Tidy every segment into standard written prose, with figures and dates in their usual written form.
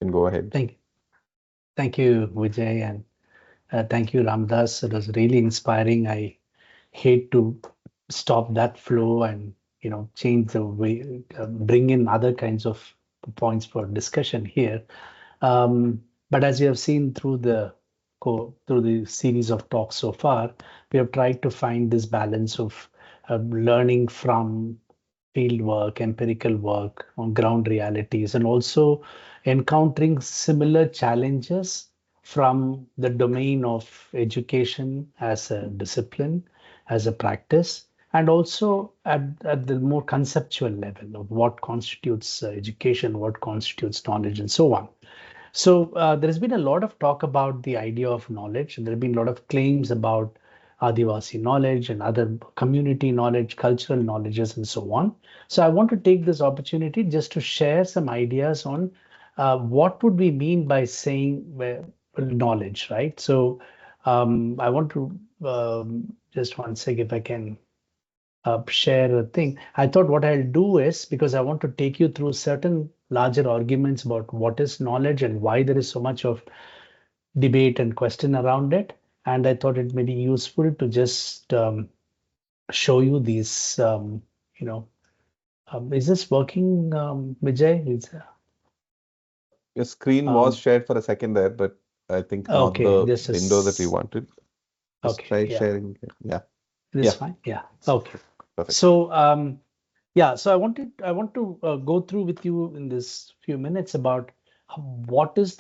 can go ahead. Thank you, Vijay, and thank you, Ramdas. It was really inspiring. I hate to stop that flow and change the way, bring in other kinds of points for discussion here. But as you have seen through the series of talks so far, we have tried to find this balance of learning from field work, empirical work on ground realities, and also encountering similar challenges from the domain of education as a discipline, as a practice, and also at the more conceptual level of what constitutes education, what constitutes knowledge, and so on. So there has been a lot of talk about the idea of knowledge, and there have been a lot of claims about Adivasi knowledge and other community knowledge, cultural knowledges, and so on. So I want to take this opportunity just to share some ideas on what would we mean by saying knowledge, right? So I want to just one sec if I can share a thing. I thought what I'll do is, because I want to take you through certain larger arguments about what is knowledge and why there is so much of debate and question around it. And I thought it may be useful to just show you these, you know, is this working, Vijay? Your screen was Um, shared for a second there, but I think not okay, the this window that we is, wanted. Just okay, try yeah, sharing. Yeah. this Yeah. fine. Yeah, okay. Perfect. So, yeah, so I want to go through with you in this few minutes about what is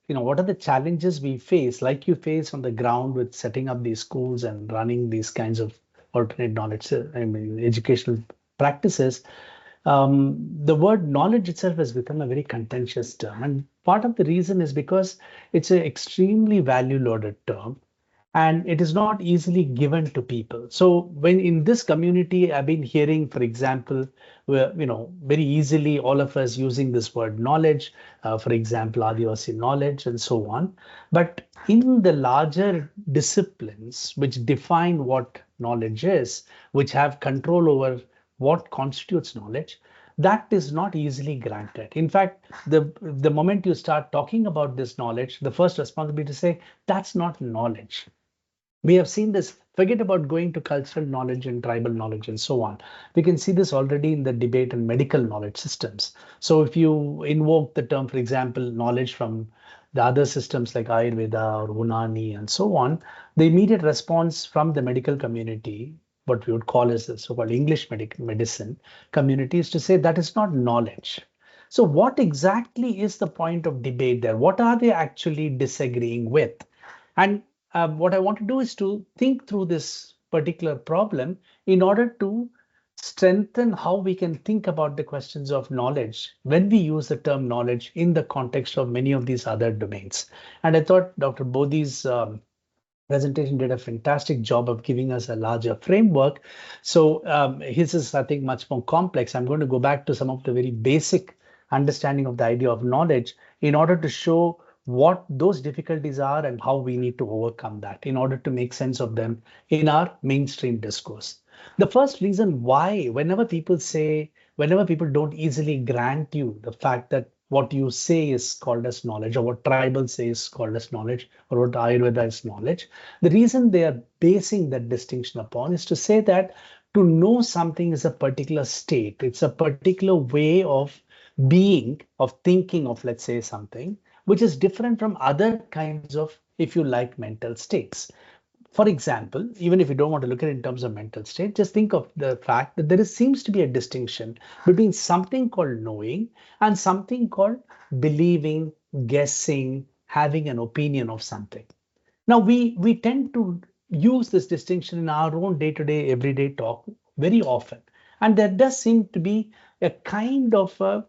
what are the challenges we face, like you face on the ground with setting up these schools and running these kinds of alternate knowledge, I mean, educational practices. The word knowledge itself has become a very contentious term, and part of the reason is because it's an extremely value-loaded term and it is not easily given to people. So when in this community, I've been hearing, for example, where, very easily all of us using this word knowledge, for example, Adivasi knowledge and so on. But in the larger disciplines which define what knowledge is, which have control over what constitutes knowledge, that is not easily granted. In fact, the moment you start talking about this knowledge, the first responsibility to say that's not knowledge. We have seen this. Forget about going to cultural knowledge and tribal knowledge and so on. We can see this already in the debate and medical knowledge systems. So if you invoke the term, for example, knowledge from the other systems like Ayurveda or Unani and so on, the immediate response from the medical community, what we would call as the so-called English medicine community, is to say that is not knowledge. So what exactly is the point of debate there? What are they actually disagreeing with? And what I want to do is to think through this particular problem in order to strengthen how we can think about the questions of knowledge when we use the term knowledge in the context of many of these other domains. And I thought Dr. Bodhi's presentation did a fantastic job of giving us a larger framework. So his is, I think, much more complex. I'm going to go back to some of the very basic understanding of the idea of knowledge in order to show what those difficulties are and how we need to overcome that in order to make sense of them in our mainstream discourse. The first reason why, whenever people don't easily grant you the fact that what you say is called as knowledge, or what tribal say is called as knowledge, or what Ayurveda is knowledge, the reason they are basing that distinction upon is to say that to know something is a particular state, it's a particular way of being, of thinking of, let's say, something, which is different from other kinds of, if you like, mental states. For example, even if you don't want to look at it in terms of mental state, just think of the fact that seems to be a distinction between something called knowing and something called believing, guessing, having an opinion of something. Now, we tend to use this distinction in our own day-to-day, everyday talk very often. And there does seem to be a kind of a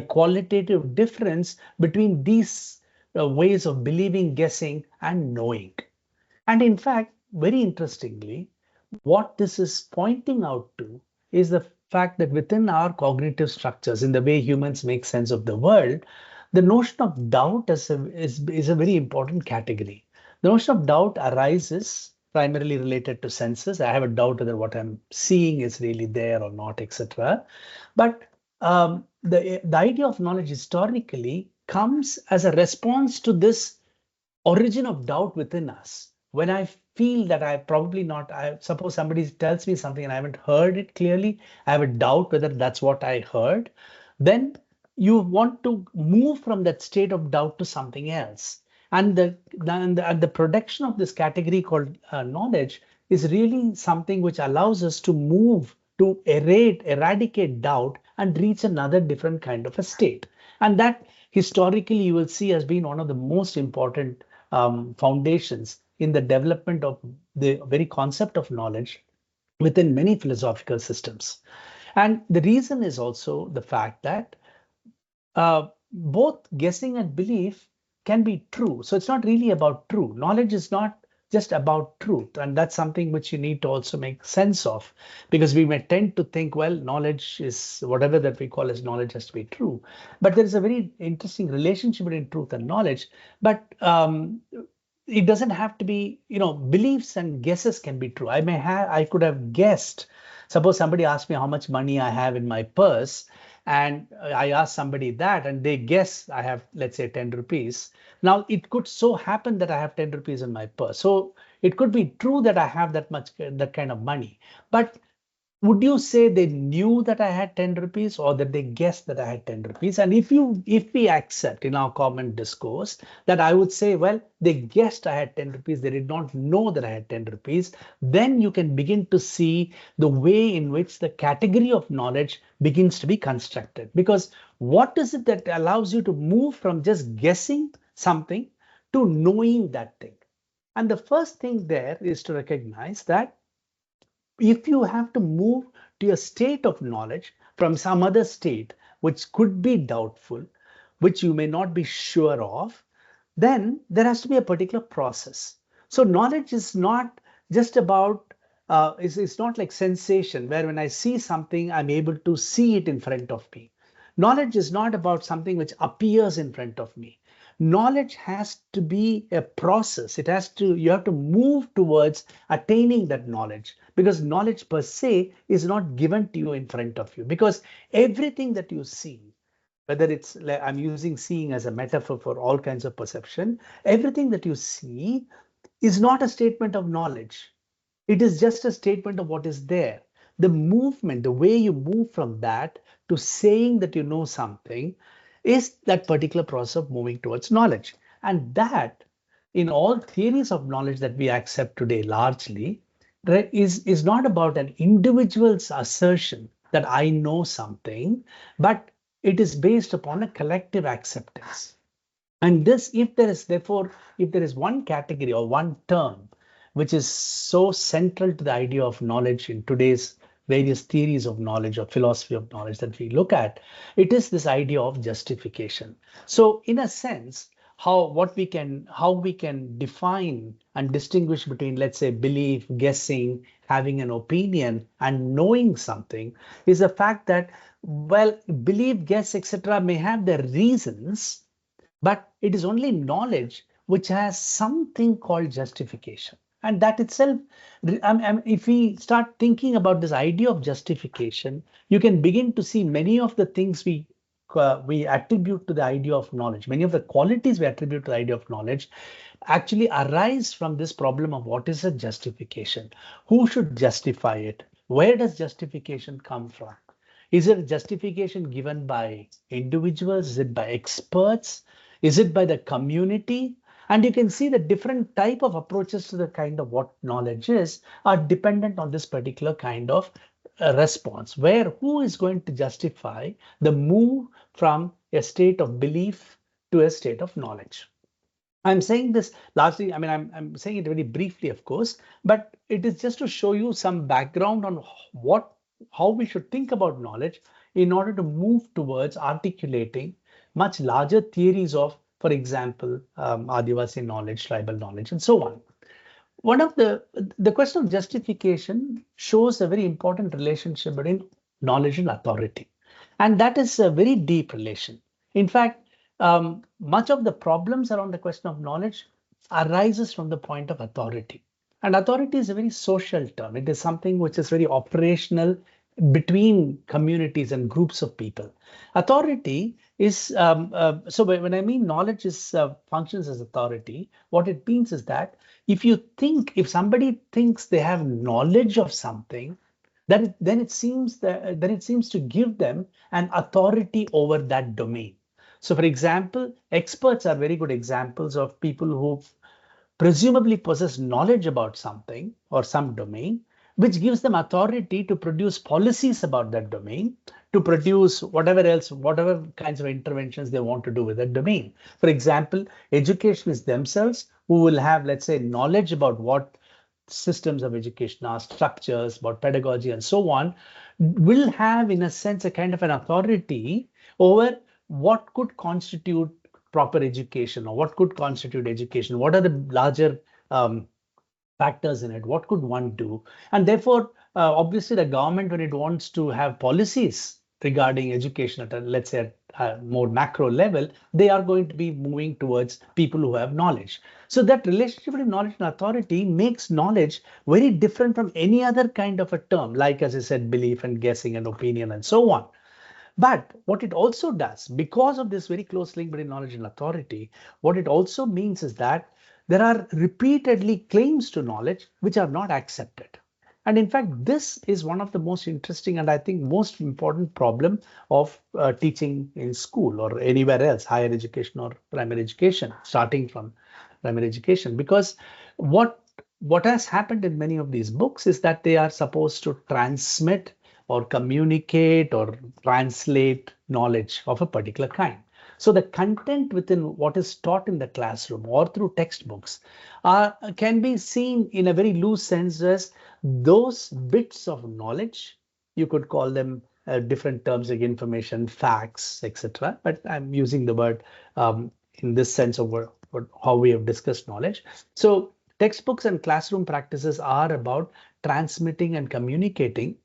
qualitative difference between these ways of believing, guessing, and knowing. And in fact, very interestingly, what this is pointing out to is the fact that within our cognitive structures, in the way humans make sense of the world, the notion of doubt is a very important category. The notion of doubt arises primarily related to senses. I have a doubt whether what I'm seeing is really there or not, etc. But the idea of knowledge historically comes as a response to this origin of doubt within us. When I feel that I probably not, I suppose somebody tells me something and I haven't heard it clearly, I have a doubt whether that's what I heard, then you want to move from that state of doubt to something else. And the production of this category called knowledge is really something which allows us to move to eradicate doubt and reach another different kind of a state. And that historically you will see has been one of the most important foundations in the development of the very concept of knowledge within many philosophical systems. And the reason is also the fact that both guessing and belief can be true. So it's not really about true. Knowledge is not just about truth. And that's something which you need to also make sense of, because we may tend to think, well, knowledge is whatever that we call as knowledge has to be true. But there is a very interesting relationship between truth and knowledge. But it doesn't have to be, beliefs and guesses can be true. I could have guessed. Suppose somebody asked me how much money I have in my purse, and I ask somebody that, and they guess I have, let's say, 10 rupees. Now, it could so happen that I have 10 rupees in my purse. So it could be true that I have that kind of money. But would you say they knew that I had 10 rupees, or that they guessed that I had 10 rupees? And if we accept in our common discourse that I would say, well, they guessed I had 10 rupees, they did not know that I had 10 rupees, then you can begin to see the way in which the category of knowledge begins to be constructed. Because what is it that allows you to move from just guessing something to knowing that thing? And the first thing there is to recognize that if you have to move to a state of knowledge from some other state, which could be doubtful, which you may not be sure of, then there has to be a particular process. So knowledge is not just about, it's not like sensation, where when I see something, I'm able to see it in front of me. Knowledge is not about something which appears in front of me. Knowledge has to be a process. You have to move towards attaining that knowledge, because knowledge per se is not given to you in front of you. Because everything that you see, whether it's, I'm using seeing as a metaphor for all kinds of perception, everything that you see is not a statement of knowledge. It is just a statement of what is there. The movement, the way you move from that to saying that you know something, is that particular process of moving towards knowledge. And that, in all theories of knowledge that we accept today largely, is not about an individual's assertion that I know something, but it is based upon a collective acceptance. And this, if there is one category or one term which is so central to the idea of knowledge in today's various theories of knowledge or philosophy of knowledge that we look at, it is this idea of justification. So in a sense, how we can define and distinguish between, let's say, belief, guessing, having an opinion, and knowing something is the fact that, well, belief, guess, etc. may have their reasons, but it is only knowledge which has something called justification. And that itself, if we start thinking about this idea of justification, you can begin to see many of the things we attribute to the idea of knowledge, many of the qualities we attribute to the idea of knowledge actually arise from this problem of what is a justification? Who should justify it? Where does justification come from? Is it a justification given by individuals? Is it by experts? Is it by the community? And you can see the different type of approaches to the kind of what knowledge is are dependent on this particular kind of response, where who is going to justify the move from a state of belief to a state of knowledge. I'm saying this largely, I'm saying it very briefly, of course, but it is just to show you some background on how we should think about knowledge in order to move towards articulating much larger theories of, for example, Adivasi knowledge, tribal knowledge, and so on. One of the question of justification shows a very important relationship between knowledge and authority. And that is a very deep relation. In fact, much of the problems around the question of knowledge arises from the point of authority. And authority is a very social term. It is something which is very operational between communities and groups of people. Authority is, so when I mean knowledge is functions as authority, what it means is that if somebody thinks they have knowledge of something, then it seems to give them an authority over that domain. So, for example, experts are very good examples of people who presumably possess knowledge about something or some domain, which gives them authority to produce policies about that domain, to produce whatever else, whatever kinds of interventions they want to do with that domain. For example, educationists themselves, who will have, let's say, knowledge about what systems of education are, structures, about pedagogy, and so on, will have, in a sense, a kind of an authority over what could constitute proper education or what could constitute education. What are the larger factors in it? What could one do? And therefore, obviously, the government, when it wants to have policies regarding education at, let's say, at a more macro level, they are going to be moving towards people who have knowledge. So that relationship between knowledge and authority makes knowledge very different from any other kind of a term, like, as I said, belief and guessing and opinion and so on. But what it also does, because of this very close link between knowledge and authority, what it also means is that there are repeatedly claims to knowledge which are not accepted. And in fact, this is one of the most interesting and I think most important problem of teaching in school or anywhere else, higher education or primary education, starting from primary education. Because what has happened in many of these books is that they are supposed to transmit or communicate or translate knowledge of a particular kind. So the content within what is taught in the classroom or through textbooks can be seen in a very loose sense as those bits of knowledge. You could call them different terms like information, facts, etc. But I'm using the word in this sense of how we have discussed knowledge. So textbooks and classroom practices are about transmitting and communicating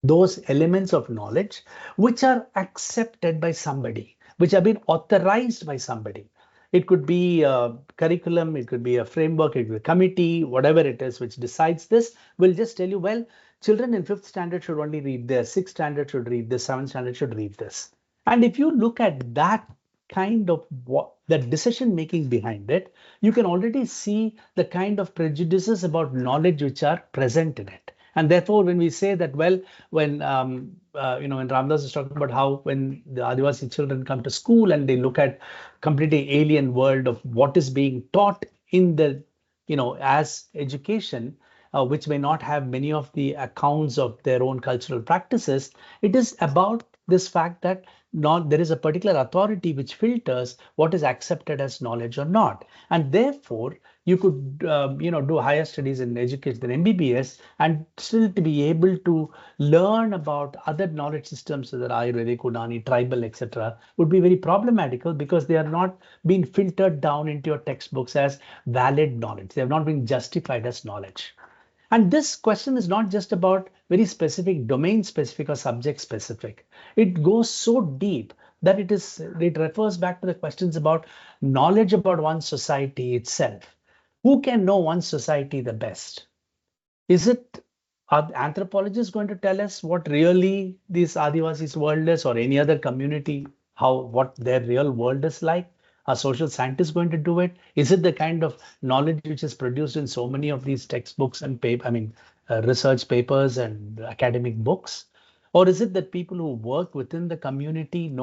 those elements of knowledge which are accepted by somebody, which have been authorized by somebody. It could be a curriculum, it could be a framework, it could be a committee, whatever it is which decides this, will just tell you, well, children in 5th standard should only read this, 6th standard should read this, 7th standard should read this. And if you look at that kind of the decision making behind it, you can already see the kind of prejudices about knowledge which are present in it. And therefore, when we say that, well, when when Ramdas is talking about how when the Adivasi children come to school and they look at completely alien world of what is being taught in the, as education, which may not have many of the accounts of their own cultural practices, it is about this fact that there is a particular authority which filters what is accepted as knowledge or not. And therefore, you could do higher studies in education than MBBS and still to be able to learn about other knowledge systems that are Ayurvedic, Unani, tribal, etc. would be very problematical because they are not being filtered down into your textbooks as valid knowledge. They have not been justified as knowledge. And this question is not just about very specific, domain specific or subject specific. It goes so deep that it refers back to the questions about knowledge about one's society itself. Who can know one's society the best? Are anthropologists going to tell us what really this Adivasi's world is, or any other community, what their real world is like? Are social scientists going to do it? Is it the kind of knowledge which is produced in so many of these textbooks and research papers and academic books? Or is it that people who work within the community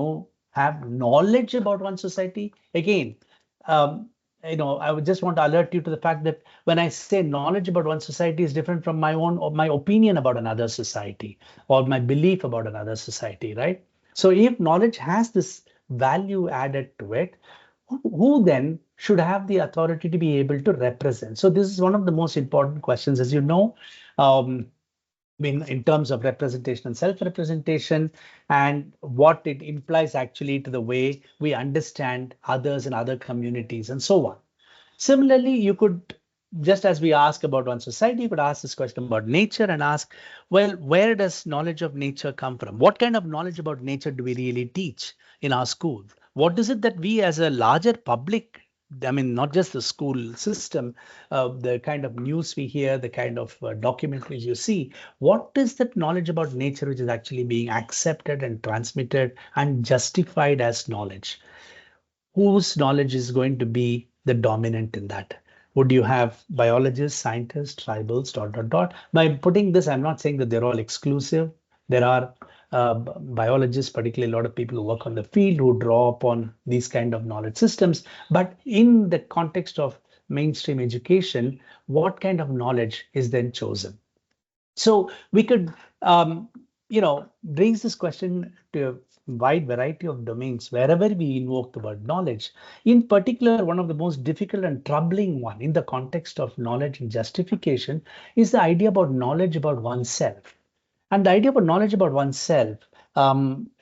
have knowledge about one society? Again, I would just want to alert you to the fact that when I say knowledge about one society is different from my own or my opinion about another society or my belief about another society, right? So if knowledge has this value added to it, who then should have the authority to be able to represent? So this is one of the most important questions, as you know, in terms of representation and self-representation and what it implies actually to the way we understand others and other communities and so on. Similarly, you could, just as we ask about one society, you could ask this question about nature and ask, well, where does knowledge of nature come from? What kind of knowledge about nature do we really teach in our schools? What is it that we as a larger public I mean, not just the school system, the kind of news we hear, the kind of documentaries you see, what is that knowledge about nature which is actually being accepted and transmitted and justified as knowledge? Whose knowledge is going to be the dominant in that? Would you have biologists, scientists, tribals, dot, dot, dot? By putting this, I'm not saying that they're all exclusive. There are biologists, particularly a lot of people who work on the field who draw upon these kind of knowledge systems. But in the context of mainstream education, what kind of knowledge is then chosen? So we could, raise this question to a wide variety of domains wherever we invoke the word knowledge. In particular, one of the most difficult and troubling one in the context of knowledge and justification is the idea about knowledge about oneself. And the idea about knowledge about oneself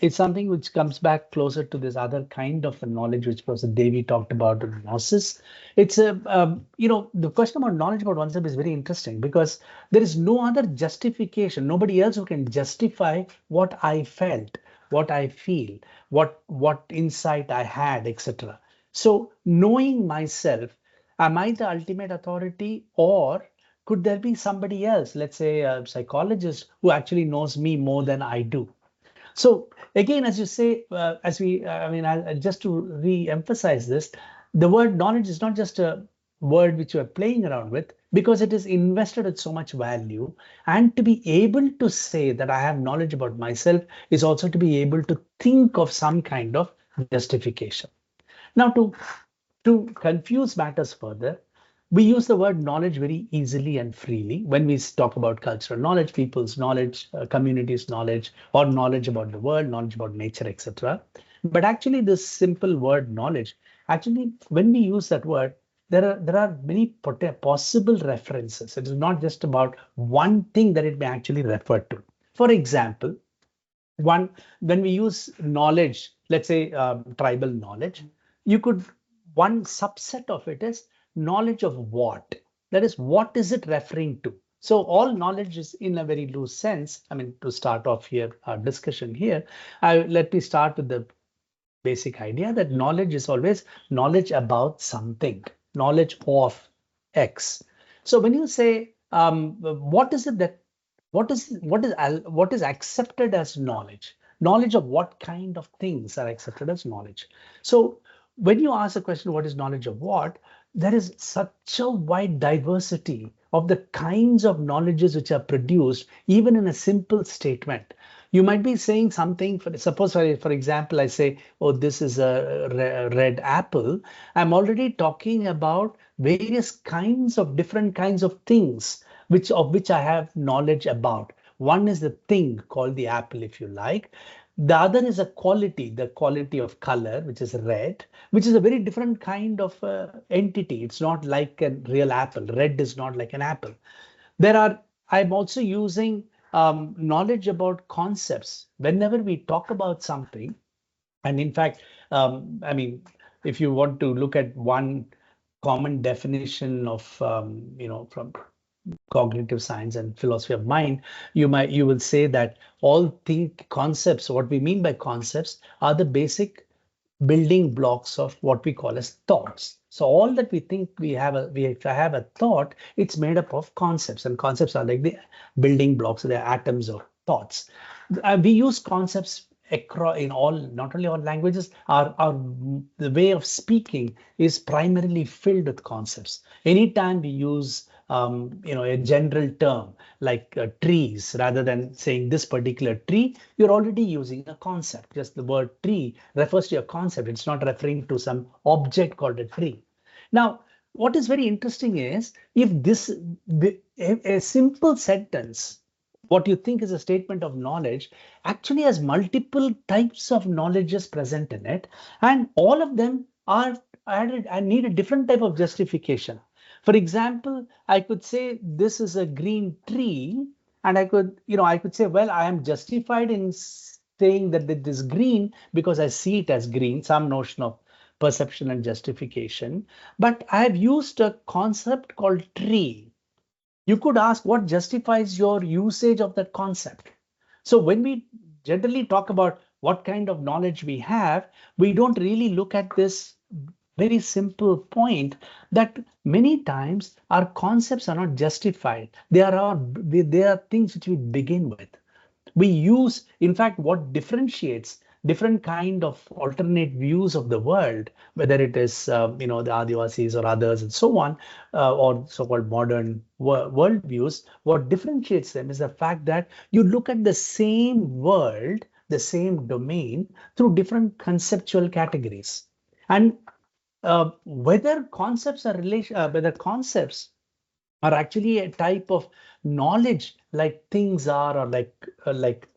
is something which comes back closer to this other kind of a knowledge which Professor Devi talked about in Gnosis. It's the question about knowledge about oneself is very interesting because there is no other justification, nobody else who can justify what I felt, what I feel, what insight I had, etc. So knowing myself, am I the ultimate authority, or could there be somebody else, let's say a psychologist, who actually knows me more than I do? So again, as you say, just to re-emphasize this, the word knowledge is not just a word which you are playing around with, because it is invested with so much value. And to be able to say that I have knowledge about myself is also to be able to think of some kind of justification. Now, to confuse matters further, we use the word knowledge very easily and freely when we talk about cultural knowledge, people's knowledge, communities' knowledge, or knowledge about the world, knowledge about nature, etc. But actually, this simple word knowledge, actually, when we use that word, there are many possible references. It is not just about one thing that it may actually refer to. For example, when we use knowledge, let's say tribal knowledge, you could, one subset of it is knowledge of what? That is, what is it referring to? So all knowledge is in a very loose sense. I mean, to start off here, our discussion here, let me start with the basic idea that knowledge is always knowledge about something, knowledge of X. So when you say, what is it that, what is accepted as knowledge? Knowledge of what kind of things are accepted as knowledge? So when you ask a question, what is knowledge of what? There is such a wide diversity of the kinds of knowledges which are produced, even in a simple statement. You might be saying something, suppose, for example, I say, oh, this is a red apple. I'm already talking about various kinds of different kinds of things, of which I have knowledge about. One is the thing called the apple, if you like. The other is a quality, the quality of color, which is red, which is a very different kind of entity. It's not like a real apple. Red is not like an apple. I'm also using knowledge about concepts. Whenever we talk about something, and in fact, if you want to look at one common definition of, from cognitive science and philosophy of mind, you will say that all concepts, what we mean by concepts, are the basic building blocks of what we call as thoughts. So all that we think if I have a thought, it's made up of concepts, and concepts are like the building blocks, they're atoms of thoughts. We use concepts across in all, not only all languages. The way of speaking is primarily filled with concepts. Anytime we use a general term like trees, rather than saying this particular tree, you're already using a concept. Just the word tree refers to a concept. It's not referring to some object called a tree. Now, what is very interesting is, if a simple sentence, what you think is a statement of knowledge, actually has multiple types of knowledges present in it, and all of them are added and need a different type of justification. For example, I could say this is a green tree, and I could say, well, I am justified in saying that it is green because I see it as green, some notion of perception and justification. But I have used a concept called tree. You could ask, what justifies your usage of that concept? So when we generally talk about what kind of knowledge we have, we don't really look at this very simple point that many times our concepts are not justified. They are things which we begin with. We use, in fact, what differentiates different kind of alternate views of the world, whether it is the Adivasis or others and so on, or so-called modern world views. What differentiates them is the fact that you look at the same world, the same domain through different conceptual categories. And whether concepts are actually a type of knowledge like things are, or like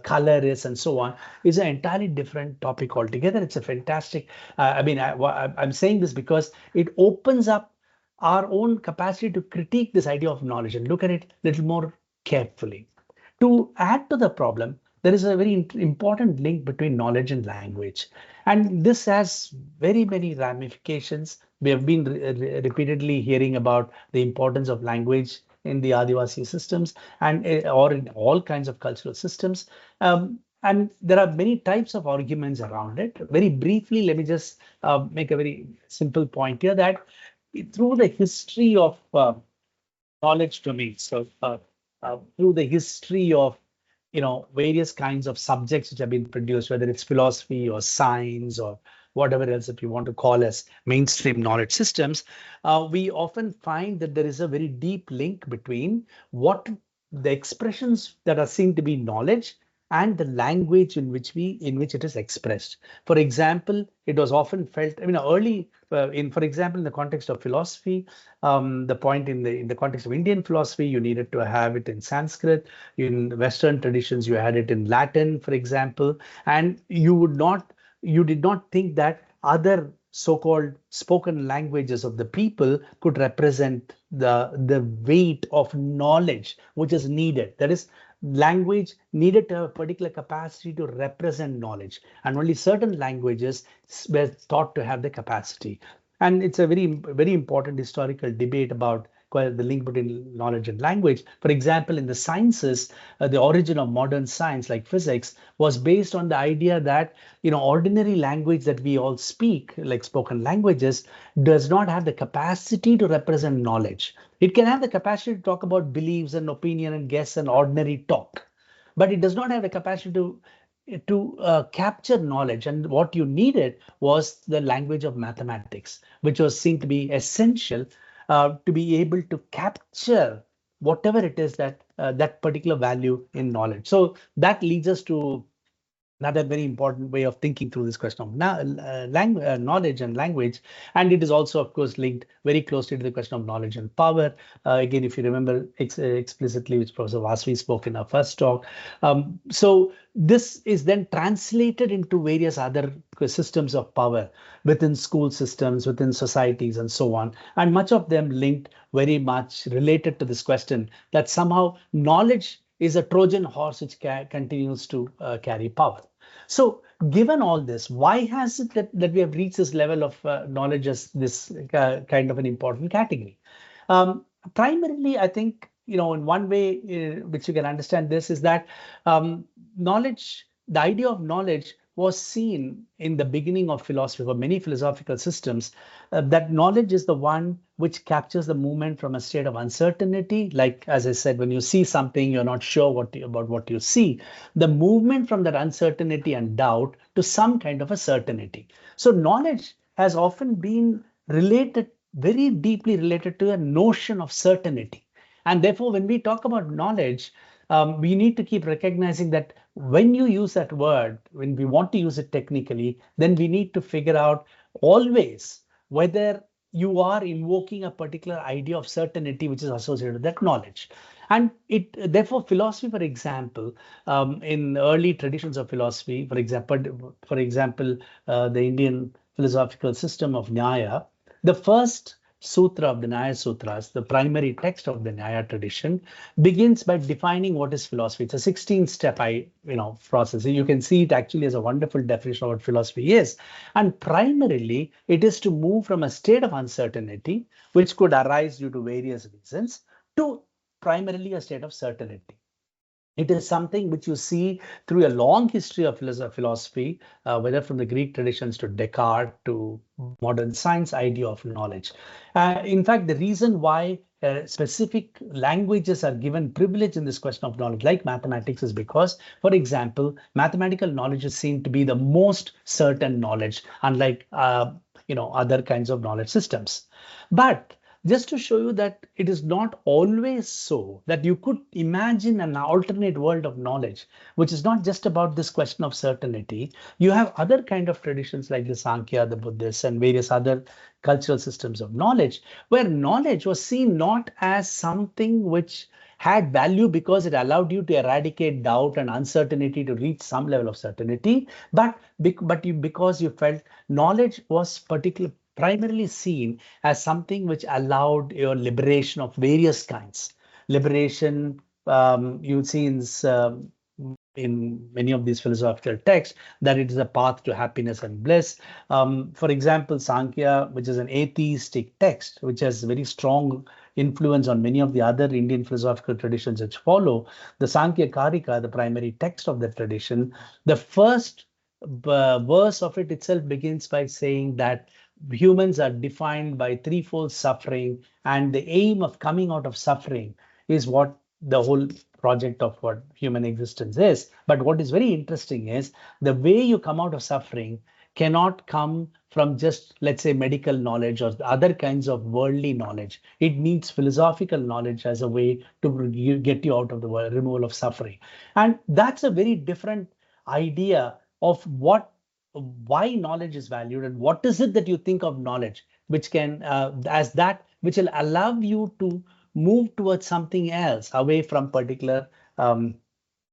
color is and so on, is an entirely different topic altogether. It's a fantastic, I'm saying this because it opens up our own capacity to critique this idea of knowledge and look at it a little more carefully. To add to the problem, there is a very important link between knowledge and language. And this has very many ramifications. We have been repeatedly hearing about the importance of language in the Adivasi systems and or in all kinds of cultural systems. And there are many types of arguments around it. Very briefly, let me just make a very simple point here that through the history of knowledge domains. So through the history of various kinds of subjects which have been produced, whether it's philosophy or science or whatever else that you want to call as mainstream knowledge systems, we often find that there is a very deep link between what the expressions that are seen to be knowledge and the language in which it is expressed. For example, it was often felt, early for example, in the context of philosophy, the point in the context of Indian philosophy, you needed to have it in Sanskrit. In Western traditions, you had it in Latin, for example, and you did not think that other so-called spoken languages of the people could represent the weight of knowledge which is needed. That is, language needed to have a particular capacity to represent knowledge, and only certain languages were thought to have the capacity. And it's a very important historical debate about the link between knowledge and language. For example, in the sciences, the origin of modern science like physics was based on the idea that ordinary language that we all speak, like spoken languages, does not have the capacity to represent knowledge. It can have the capacity to talk about beliefs and opinion and guess and ordinary talk, but it does not have the capacity to capture knowledge. And what you needed was the language of mathematics, which was seen to be essential to be able to capture whatever it is that that particular value in knowledge. So that leads us to another very important way of thinking through this question of knowledge and language. And it is also, of course, linked very closely to the question of knowledge and power. Again, if you remember explicitly, which Professor Vasvi spoke in our first talk. So this is then translated into various other systems of power within school systems, within societies, and so on. And much of them linked very much related to this question that somehow knowledge is a Trojan horse which continues to carry power. So given all this, why has it that we have reached this level of knowledge as this kind of an important category? Primarily, I think, in one way which you can understand this is that knowledge, the idea of knowledge was seen in the beginning of philosophy for many philosophical systems, that knowledge is the one which captures the movement from a state of uncertainty. Like, as I said, when you see something, you're not sure about what you see. The movement from that uncertainty and doubt to some kind of a certainty. So knowledge has often been related, very deeply related to a notion of certainty. And therefore, when we talk about knowledge, we need to keep recognizing that when you use that word, when we want to use it technically, then we need to figure out always whether you are invoking a particular idea of certainty which is associated with that knowledge. And therefore, philosophy, for example, in early traditions of philosophy, for example, the Indian philosophical system of Nyaya, the first sutra of the Nyaya Sutras, the primary text of the Nyaya tradition, begins by defining what is philosophy. It's a 16-step process. You can see it actually as a wonderful definition of what philosophy is. And primarily, it is to move from a state of uncertainty, which could arise due to various reasons, to primarily a state of certainty. It is something which you see through a long history of philosophy, whether from the Greek traditions to Descartes to modern science idea of knowledge. In fact, the reason why specific languages are given privilege in this question of knowledge, like mathematics, is because, for example, mathematical knowledge is seen to be the most certain knowledge, unlike other kinds of knowledge systems. But just to show you that it is not always so, that you could imagine an alternate world of knowledge, which is not just about this question of certainty. You have other kind of traditions like the Sankhya, the Buddhists, and various other cultural systems of knowledge, where knowledge was seen not as something which had value because it allowed you to eradicate doubt and uncertainty to reach some level of certainty, because you felt knowledge was primarily seen as something which allowed your liberation of various kinds. Liberation, you see in many of these philosophical texts, that it is a path to happiness and bliss. For example, Sankhya, which is an atheistic text, which has very strong influence on many of the other Indian philosophical traditions which follow, the Sankhya Karika, the primary text of the tradition, the first verse of it itself begins by saying that humans are defined by threefold suffering, and the aim of coming out of suffering is what the whole project of what human existence is. But what is very interesting is the way you come out of suffering cannot come from just, let's say, medical knowledge or other kinds of worldly knowledge. It needs philosophical knowledge as a way to get you out of the removal of suffering. And that's a very different idea of why knowledge is valued, and what is it that you think of knowledge which can as that which will allow you to move towards something else away from particular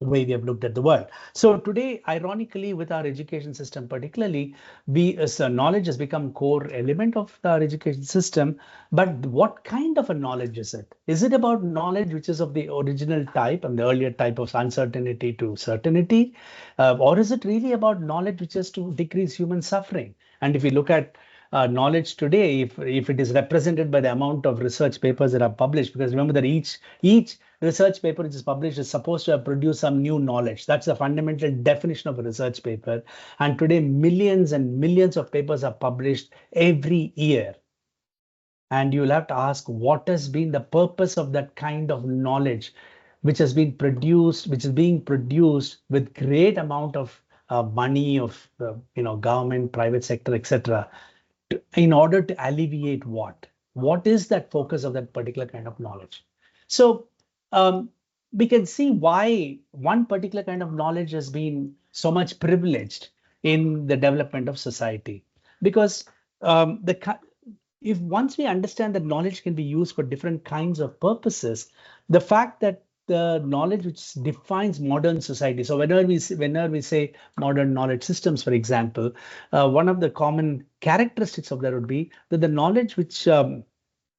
way we have looked at the world. So today, ironically, with our education system particularly, knowledge has become core element of our education system. But what kind of a knowledge is it? Is it about knowledge which is of the original type and the earlier type of uncertainty to certainty? Or is it really about knowledge which is to decrease human suffering? And if you look at knowledge today, if it is represented by the amount of research papers that are published, because remember that each research paper which is published is supposed to have produced some new knowledge. That's the fundamental definition of a research paper. And today, millions and millions of papers are published every year. And you'll have to ask, what has been the purpose of that kind of knowledge which has been produced, which is being produced with great amount of money of government, private sector, etc., in order to alleviate what? What is that focus of that particular kind of knowledge? So we can see why one particular kind of knowledge has been so much privileged in the development of society. Because if once we understand that knowledge can be used for different kinds of purposes, the fact that the knowledge which defines modern society. So whenever we say modern knowledge systems, for example, one of the common characteristics of that would be that the knowledge which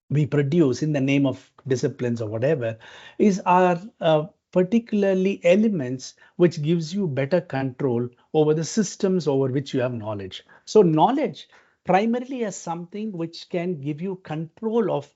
we produce in the name of disciplines or whatever are particularly elements which gives you better control over the systems over which you have knowledge. So knowledge primarily as something which can give you control of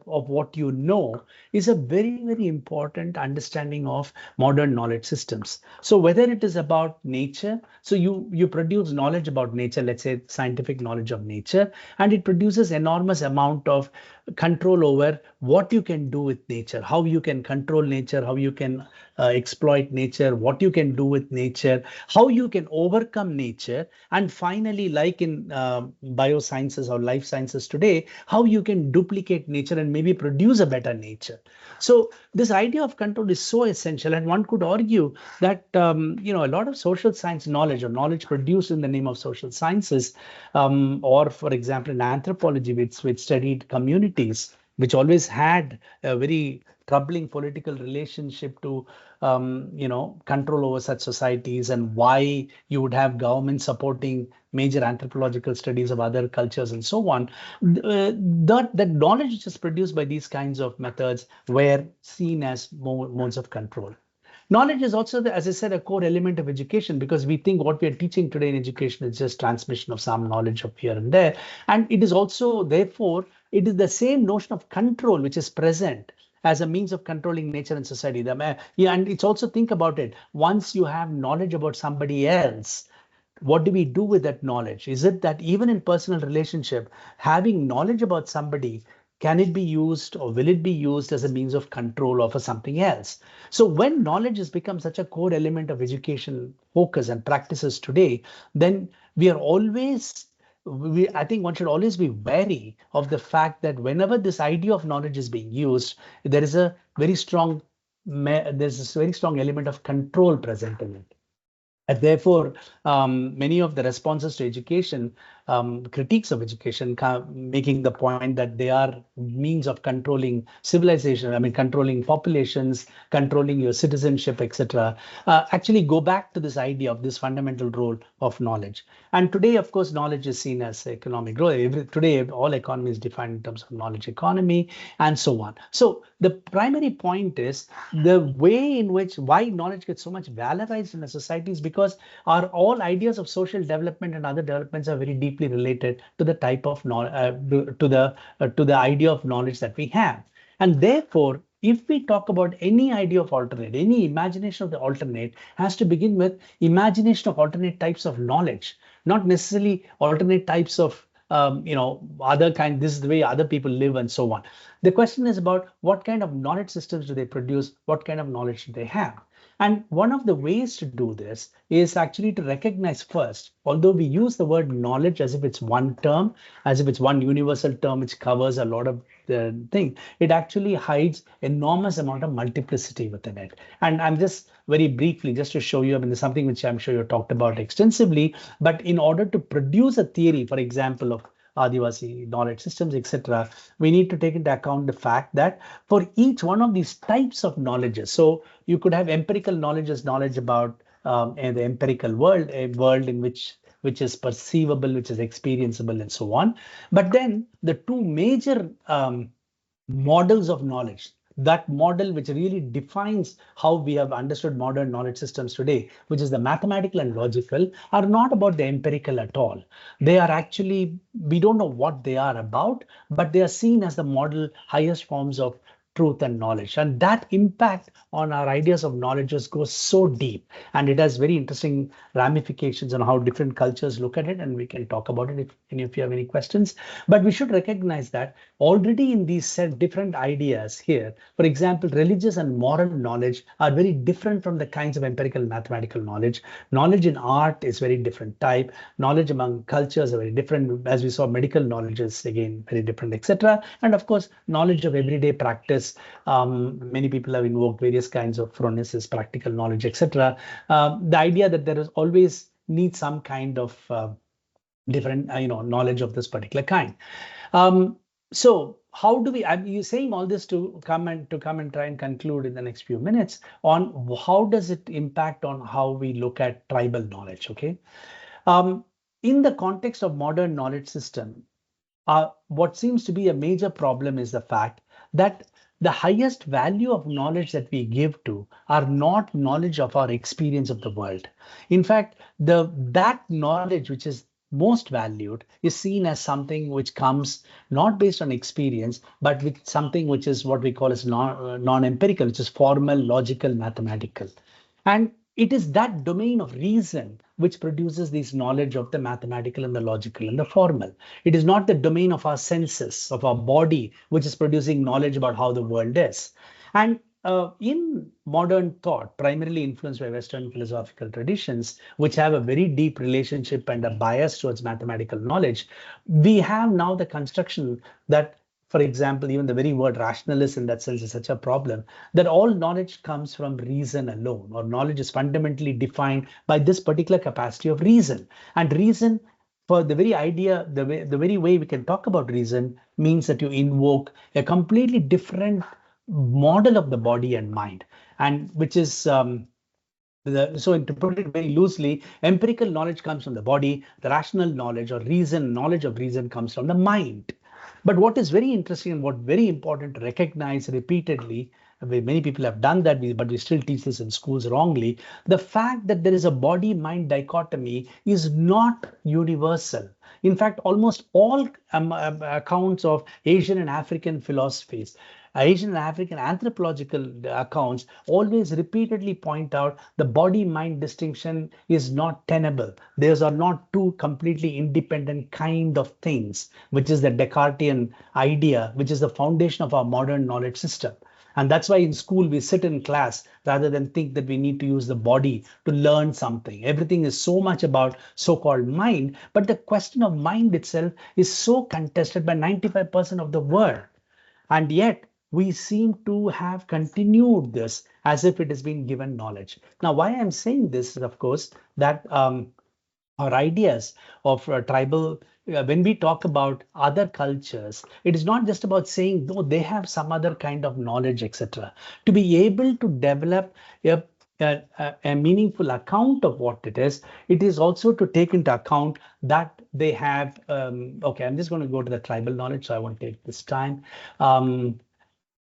what you know is a very, very important understanding of modern knowledge systems. So whether it is about nature, so you produce knowledge about nature, let's say scientific knowledge of nature, and it produces enormous amount of control over what you can do with nature, how you can control nature, how you can exploit nature, what you can do with nature, how you can overcome nature, and finally, like in biosciences or life sciences today, how you can duplicate nature and maybe produce a better nature. So this idea of control is so essential, and one could argue that a lot of social science knowledge or knowledge produced in the name of social sciences, or for example in anthropology, which studied communities, which always had a very troubling political relationship to control over such societies, and why you would have government supporting major anthropological studies of other cultures and so on. That knowledge which is produced by these kinds of methods were seen as modes of control. Knowledge is also, as I said, a core element of education, because we think what we are teaching today in education is just transmission of some knowledge of here and there. And it is also, therefore, it is the same notion of control which is present as a means of controlling nature and society. Yeah, and it's also, think about it. Once you have knowledge about somebody else, what do we do with that knowledge? Is it that even in personal relationship, having knowledge about somebody, can it be used or will it be used as a means of control or for something else? So when knowledge has become such a core element of education focus and practices today, then we are always, I think one should always be wary of the fact that whenever this idea of knowledge is being used, there is a very strong, there's this very strong element of control present in it. And therefore, many of the responses to education, critiques of education, making the point that they are means of controlling civilization, I mean, controlling populations, controlling your citizenship, etc., actually go back to this idea of this fundamental role of knowledge. And today, of course, knowledge is seen as economic growth. Today, all economy is defined in terms of knowledge economy and so on. So the primary point is the way in which why knowledge gets so much valorized in a society is because our all ideas of social development and other developments are very deeply related to the type of to the idea of knowledge that we have. And therefore, if we talk about any idea of alternate, any imagination of the alternate has to begin with imagination of alternate types of knowledge, not necessarily alternate types of other kind, this is the way other people live and so on. The question is about what kind of knowledge systems do they produce, what kind of knowledge do they have. And one of the ways to do this is actually to recognize first, although we use the word knowledge as if it's one term, as if it's one universal term which covers a lot of the thing, it actually hides enormous amount of multiplicity within it. And I'm just very briefly, just to show you, I mean, there's something which I'm sure you talked about extensively, but in order to produce a theory, for example, of Adivasi knowledge systems, etc., we need to take into account the fact that for each one of these types of knowledges, so you could have empirical knowledge as knowledge about the empirical world, a world in which is perceivable, which is experienceable, and so on. But then the two major models of knowledge, that model which really defines how we have understood modern knowledge systems today, which is the mathematical and logical, are not about the empirical at all. They are actually, we don't know what they are about, but they are seen as the model highest forms of truth and knowledge. And that impact on our ideas of knowledge just goes so deep. And it has very interesting ramifications on how different cultures look at it. And we can talk about it if any of you have any questions. But we should recognize that already in these different ideas here, for example, religious and moral knowledge are very different from the kinds of empirical and mathematical knowledge. Knowledge in art is very different type. Knowledge among cultures are very different. As we saw, medical knowledge is again very different, etc. And of course, knowledge of everyday practice. Many people have invoked various kinds of phronesis, practical knowledge, etc. The idea that there is always needs some kind of different, knowledge of this particular kind. So how do we? You're saying all this to come and try and conclude in the next few minutes on how does it impact on how we look at tribal knowledge? Okay, in the context of modern knowledge system, what seems to be a major problem is the fact that the highest value of knowledge that we give to are not knowledge of our experience of the world. In fact, that knowledge which is most valued is seen as something which comes not based on experience, but with something which is what we call as non-empirical, which is formal, logical, mathematical. And it is that domain of reason which produces this knowledge of the mathematical and the logical and the formal. It is not the domain of our senses, of our body, which is producing knowledge about how the world is. And in modern thought, primarily influenced by Western philosophical traditions, which have a very deep relationship and a bias towards mathematical knowledge, we have now the construction that, for example, even the very word rationalist in that sense is such a problem, that all knowledge comes from reason alone, or knowledge is fundamentally defined by this particular capacity of reason. And reason, for the very idea, the very way we can talk about reason means that you invoke a completely different model of the body and mind, and which is so to put it very loosely, empirical knowledge comes from the body, the rational knowledge or reason, knowledge of reason comes from the mind. But what is very interesting and what very important to recognize repeatedly, many people have done that, but we still teach this in schools wrongly, the fact that there is a body-mind dichotomy is not universal. In fact, almost all accounts of Asian and African philosophies Asian and African anthropological accounts always repeatedly point out the body-mind distinction is not tenable. Those are not two completely independent kind of things, which is the Descartesian idea, which is the foundation of our modern knowledge system. And that's why in school we sit in class rather than think that we need to use the body to learn something. Everything is so much about so-called mind, but the question of mind itself is so contested by 95% of the world. And yet we seem to have continued this as if it has been given knowledge. Now, why I'm saying this is, of course, that our ideas of tribal, when we talk about other cultures, it is not just about saying, no, they have some other kind of knowledge, etc. To be able to develop a meaningful account of what it is also to take into account that they have, okay, I'm just going to go to the tribal knowledge, so I won't take this time.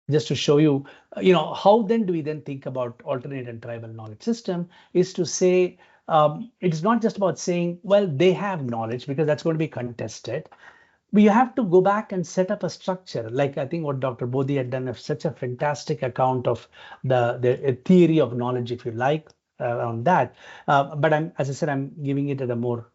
Just to show you, how then do we then think about alternate and tribal knowledge system is to say, it's not just about saying, well, they have knowledge, because that's going to be contested. We have to go back and set up a structure, like I think what Dr. Bodhi had done, such a fantastic account of the theory of knowledge, if you like, around that. But as I said, I'm giving it at a more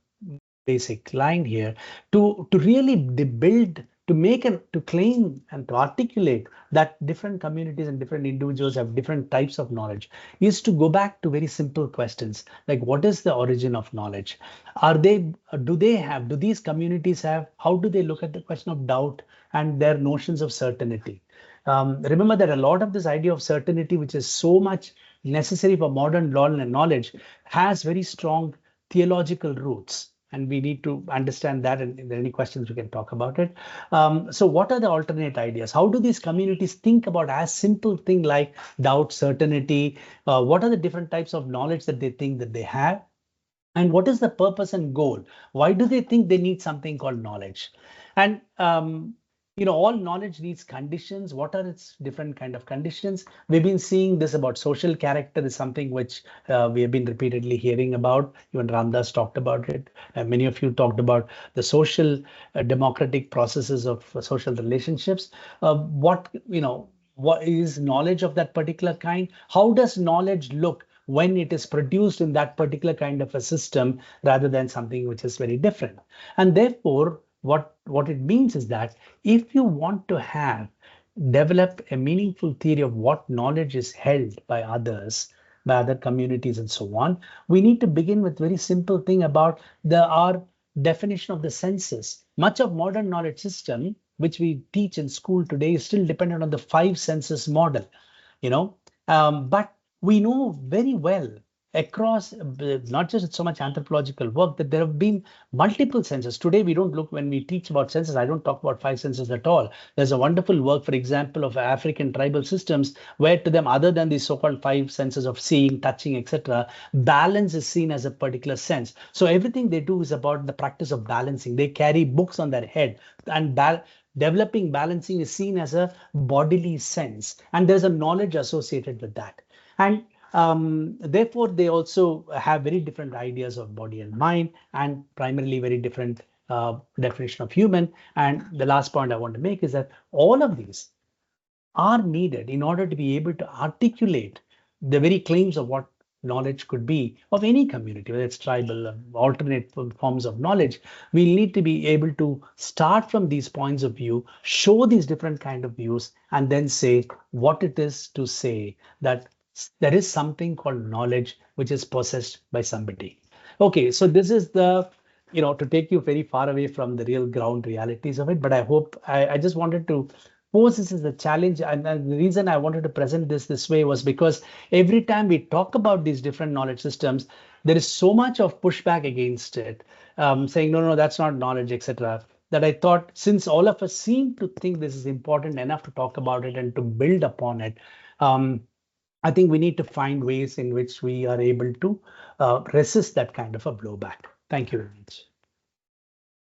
basic line here to really build, to make and to claim and to articulate that different communities and different individuals have different types of knowledge is to go back to very simple questions like, what is the origin of knowledge? Do these communities have, how do they look at the question of doubt and their notions of certainty? Remember that a lot of this idea of certainty, which is so much necessary for modern law and knowledge, has very strong theological roots. And we need to understand that. And if there are any questions, we can talk about it. So what are the alternate ideas? How do these communities think about as simple thing like doubt, certainty? What are the different types of knowledge that they think that they have? And what is the purpose and goal? Why do they think they need something called knowledge? And all knowledge needs conditions. What are its different kind of conditions? We've been seeing this about social character is something which we have been repeatedly hearing about. Even Ramdas talked about it. Many of you talked about the social democratic processes of social relationships. What is knowledge of that particular kind? How does knowledge look when it is produced in that particular kind of a system rather than something which is very different? And therefore, what it means is that if you want to have develop a meaningful theory of what knowledge is held by others, by other communities and so on, we need to begin with very simple thing about our definition of the senses. Much of modern knowledge system, which we teach in school today, is still dependent on the 5 senses model, but we know very well across not just so much anthropological work that there have been multiple senses. Today, we don't look, when we teach about senses, I don't talk about 5 senses at all. There's a wonderful work, for example, of African tribal systems, where to them, other than the so-called 5 senses of seeing, touching, etc., balance is seen as a particular sense. So everything they do is about the practice of balancing. They carry books on their head, and developing balancing is seen as a bodily sense. And there's a knowledge associated with that. And therefore, they also have very different ideas of body and mind, and primarily very different definition of human. And the last point I want to make is that all of these are needed in order to be able to articulate the very claims of what knowledge could be of any community, whether it's tribal, alternate forms of knowledge. We need to be able to start from these points of view, show these different kind of views, and then say what it is to say that there is something called knowledge which is possessed by somebody. Okay, so this is the, to take you very far away from the real ground realities of it, but I hope I just wanted to pose this as a challenge. And the reason I wanted to present this way was because every time we talk about these different knowledge systems, there is so much of pushback against it, saying, no, that's not knowledge, etc., that I thought, since all of us seem to think this is important enough to talk about it and to build upon it, I think we need to find ways in which we are able to resist that kind of a blowback. Thank you very much.